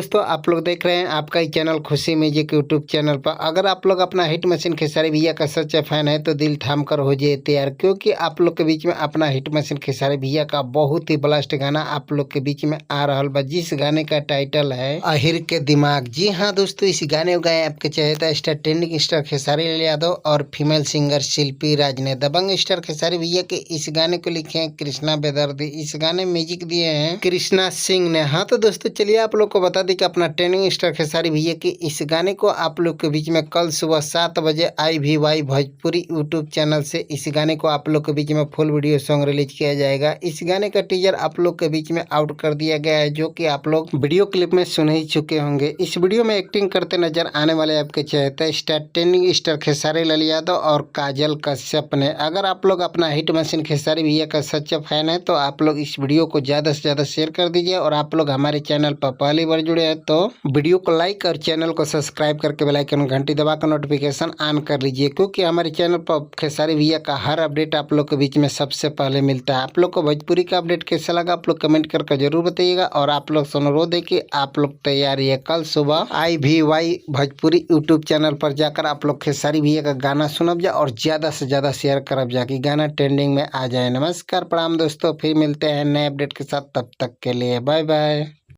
दोस्तों, आप लोग देख रहे हैं आपका ही चैनल खुशी म्यूजिक यूट्यूब चैनल पर। अगर आप लोग अपना हिट मशीन खेसारी भैया का सच्चा फैन है तो दिल थाम कर हो जाइए तैयार, क्योंकि आप लोग के बीच में अपना हिट मशीन खेसारी भैया का बहुत ही ब्लास्ट गाना आप लोग के बीच में आ रहा बा, जिस गाने का टाइटल है आहिर के दिमाग। जी हाँ दोस्तों, इस गाने को गाए आपके चहेता star trending star Khesari Lal Yadav और फीमेल सिंगर शिल्पी राज ने। दबंग स्टार खेसारी भैया के इस गाने को लिखे हैं कृष्णा बेदर्दी। इस गाने म्यूजिक दिए हैं कृष्णा सिंह ने। हाँ तो दोस्तों चलिए आप लोग को बता दें कि अपना ट्रेंडिंग स्टार खेसारी भैया के इस गाने को आप लोग के बीच में कल सुबह 7 बजे IVY भोजपुरी यूट्यूब चैनल से इस गाने को आप लोग के बीच में फुल वीडियो सॉन्ग रिलीज किया जाएगा। इस गाने का टीजर आप लोग के बीच में आउट कर दिया गया है, जो कि आप लोग वीडियो क्लिप में सुन ही चुके होंगे। इस वीडियो में एक्टिंग करते नजर आने वाले आपके चहेते star trending star Khesari Lal Yadav और काजल कश्यप ने। अगर आप लोग अपना हिट मशीन खेसारी भैया का सच्चा फैन है तो आप लोग इस वीडियो को ज्यादा से ज्यादा शेयर कर दीजिए, और आप लोग हमारे चैनल पर पहली बार जुड़े हैं तो वीडियो को लाइक और चैनल को सब्सक्राइब करके बेल आइकन घंटी दबाकर नोटिफिकेशन ऑन कर लीजिए, क्योंकि हमारे चैनल पर खेसारी भैया का हर अपडेट आप लोग के बीच में सबसे पहले मिलता है। आप लोग को भोजपुरी का अपडेट कैसा लगा आप लोग कमेंट करके जरूर बताइएगा, और आप लोग से अनुरोध है कि आप लोग तैयार है कल सुबह IVY भोजपुरी यूट्यूब चैनल पर जाकर आप लोग खेसारी भैया का गाना सुनब जा और ज्यादा से ज्यादा शेयर करब जा कि गाना ट्रेंडिंग में आ जाए। नमस्कार प्रणाम दोस्तों, फिर मिलते हैं नए अपडेट के साथ, तब तक के लिए बाय बाय।